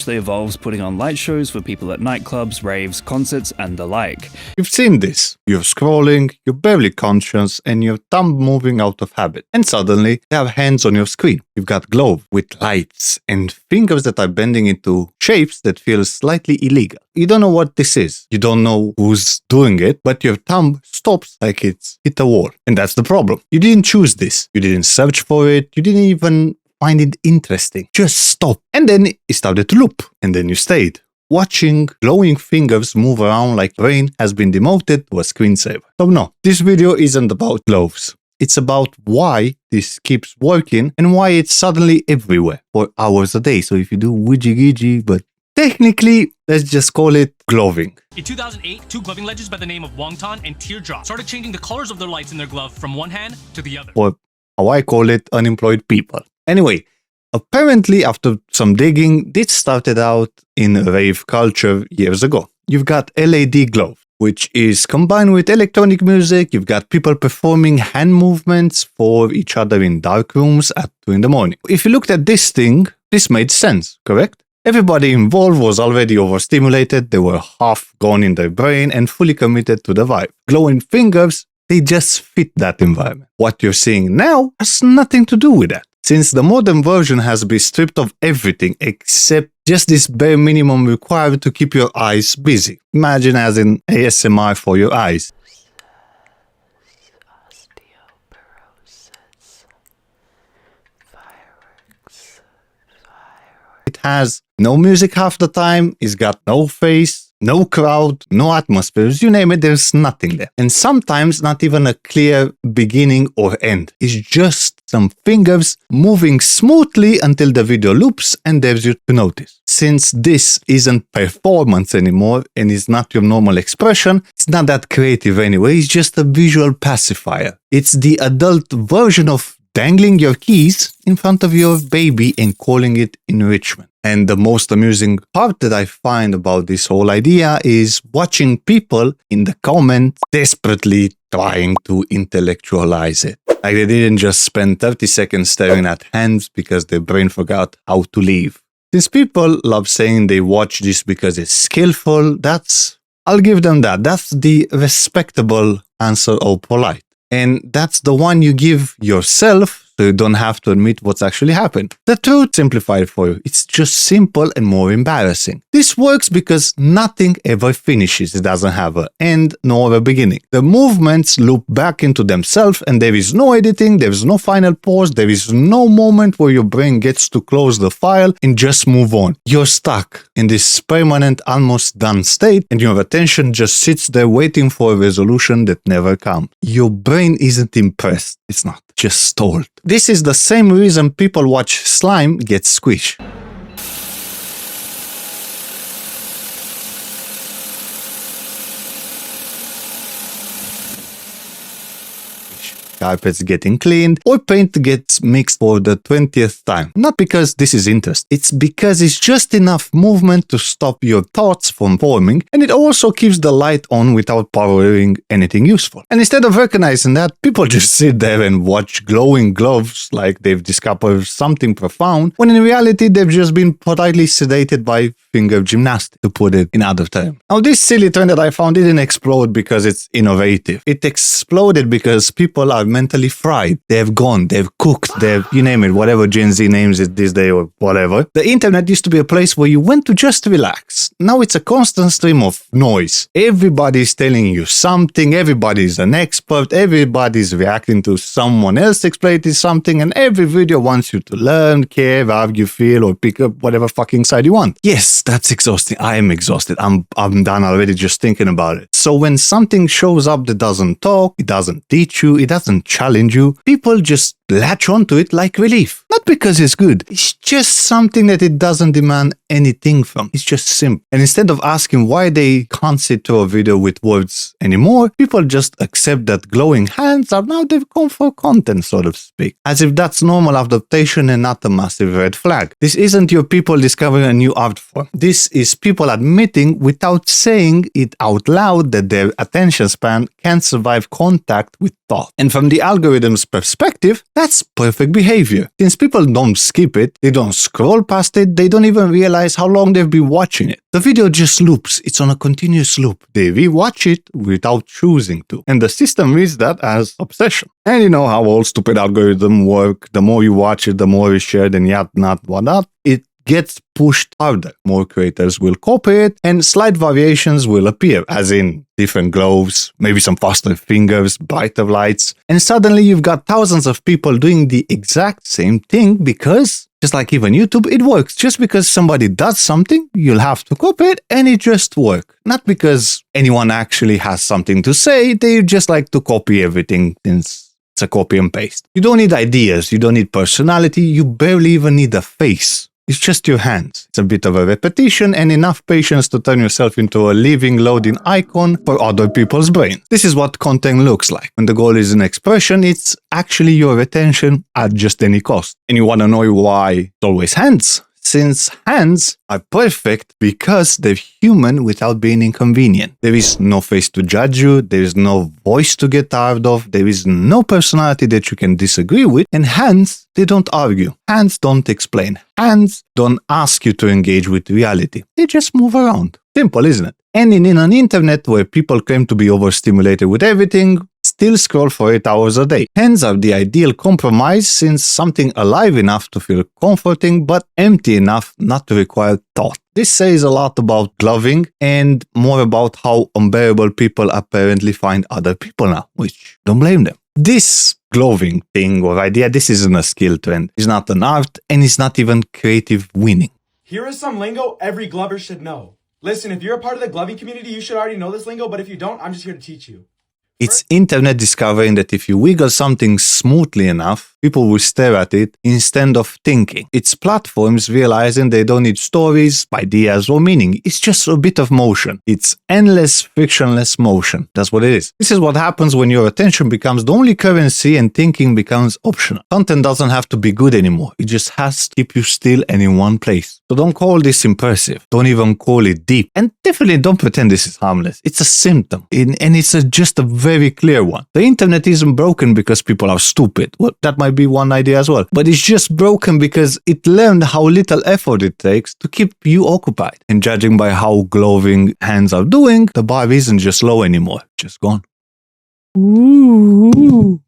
eventually evolves putting on light shows for people at nightclubs, raves, concerts, and the like. You've seen this. You're scrolling, you're barely conscious, and your thumb moving out of habit. And suddenly, you have hands on your screen. You've got glove with lights and fingers that are bending into shapes that feel slightly illegal. You don't know what this is. You don't know who's doing it, but your thumb stops like it's hit a wall. And that's the problem. You didn't choose this. You didn't search for it. You didn't even find it interesting. Just stop. And then it started to loop. And then you stayed, watching glowing fingers move around like brain has been demoted to a screensaver. So no, this video isn't about gloves. It's about why this keeps working and why it's suddenly everywhere for hours a day. So if you do widgy-gidgy, but technically, let's just call it gloving. In 2008, two gloving legends by the name of Wongtan and Teardrop started changing the colors of their lights in their glove from one hand to the other. Or how I call it, unemployed people. Anyway, apparently after some digging, this started out in rave culture years ago. You've got LED glove, which is combined with electronic music. You've got people performing hand movements for each other in dark rooms at 2 in the morning. If you looked at this thing, this made sense, correct? Everybody involved was already overstimulated, they were half gone in their brain and fully committed to the vibe. Glowing fingers, they just fit that environment. What you're seeing now has nothing to do with that, since the modern version has been stripped of everything except just this bare minimum required to keep your eyes busy. Imagine as in ASMR for your eyes. It has no music half the time, it's got no face, no crowd, no atmospheres, you name it, there's nothing there. And sometimes not even a clear beginning or end. It's just some fingers moving smoothly until the video loops and there's you to notice. Since this isn't performance anymore and is not your normal expression, it's not that creative anyway, it's just a visual pacifier. It's the adult version of dangling your keys in front of your baby and calling it enrichment. And the most amusing part that I find about this whole idea is watching people in the comments desperately trying to intellectualize it. Like they didn't just spend 30 seconds staring at hands because their brain forgot how to leave. Since people love saying they watch this because it's skillful, I'll give them that. That's the respectable answer or polite. And that's the one you give yourself so you don't have to admit what's actually happened. The truth simplified for you. It's just simple and more embarrassing. This works because nothing ever finishes. It doesn't have an end nor a beginning. The movements loop back into themselves and there is no editing, there is no final pause, there is no moment where your brain gets to close the file and just move on. You're stuck in this permanent, almost done state and your attention just sits there waiting for a resolution that never comes. Your brain isn't impressed. It's not. Just stalled. This is the same reason people watch slime get squished. Carpets getting cleaned, or paint gets mixed for the 20th time. Not because this is interest, it's because it's just enough movement to stop your thoughts from forming, and it also keeps the light on without powering anything useful. And instead of recognizing that, people just sit there and watch glowing gloves like they've discovered something profound, when in reality they've just been politely sedated by finger gymnastics, to put it in other terms. Now this silly trend that I found didn't explode because it's innovative. It exploded because people are mentally fried. They've gone, they've cooked, you name it, whatever Gen Z names it this day or whatever. The internet used to be a place where you went to just relax. Now it's a constant stream of noise. Everybody's telling you something, everybody's an expert, everybody's reacting to someone else explaining something, and every video wants you to learn, care, argue, feel, or pick up whatever fucking side you want. Yes, that's exhausting. I am exhausted. I'm done already just thinking about it. So when something shows up that doesn't talk, it doesn't teach you, it doesn't challenge you, people just latch onto it like relief. Not because it's good, it's just something that it doesn't demand anything from. It's just simple. And instead of asking why they can't sit through a video with words anymore, people just accept that glowing hands are now they've come for content, so to speak. As if that's normal adaptation and not a massive red flag. This isn't your people discovering a new art form. This is people admitting without saying it out loud that their attention span can't survive contact with thought. And from the algorithm's perspective, That's perfect behavior. Since people don't skip it, they don't scroll past it, they don't even realize how long they've been watching it. The video just loops. It's on a continuous loop. They rewatch it without choosing to. And the system reads that as obsession. And you know how all stupid algorithms work. The more you watch it, the more it's shared and yet not whatnot. It gets pushed harder. More creators will copy it and slight variations will appear, as in different glows, maybe some faster fingers, brighter lights, and suddenly you've got thousands of people doing the exact same thing because, just like even YouTube, it works. Just because somebody does something, you'll have to copy it and it just works. Not because anyone actually has something to say, they just like to copy everything since it's a copy and paste. You don't need ideas, you don't need personality, you barely even need a face. It's just your hands. It's a bit of a repetition and enough patience to turn yourself into a living loading icon for other people's brain. This is what content looks like. When the goal is an expression, it's actually your attention at just any cost. And you want to know why it's always hands? Since hands are perfect because they're human without being inconvenient. There is no face to judge you, there is no voice to get tired of, there is no personality that you can disagree with, and hands, they don't argue. Hands don't explain. Hands don't ask you to engage with reality. They just move around. Simple, isn't it? And in an internet where people claim to be overstimulated with everything, still scroll for 8 hours a day. Hands are the ideal compromise since something alive enough to feel comforting but empty enough not to require thought. This says a lot about gloving and more about how unbearable people apparently find other people now, which don't blame them. This gloving thing or idea, this isn't a skill trend. It's not an art and it's not even creative winning. Here is some lingo every glover should know. Listen, if you're a part of the gloving community, you should already know this lingo, but if you don't, I'm just here to teach you. It's internet discovering that if you wiggle something smoothly enough, people will stare at it instead of thinking. It's platforms realizing they don't need stories, ideas, or meaning. It's just a bit of motion. It's endless, frictionless motion. That's what it is. This is what happens when your attention becomes the only currency and thinking becomes optional. Content doesn't have to be good anymore. It just has to keep you still and in one place. So don't call this impressive. Don't even call it deep. And definitely don't pretend this is harmless. It's a symptom. And it's just a very clear one. The internet isn't broken because people are stupid. Well, that might be one idea as well. But it's just broken because it learned how little effort it takes to keep you occupied. And judging by how gloving hands are doing, the bar isn't just low anymore. Just gone. Ooh.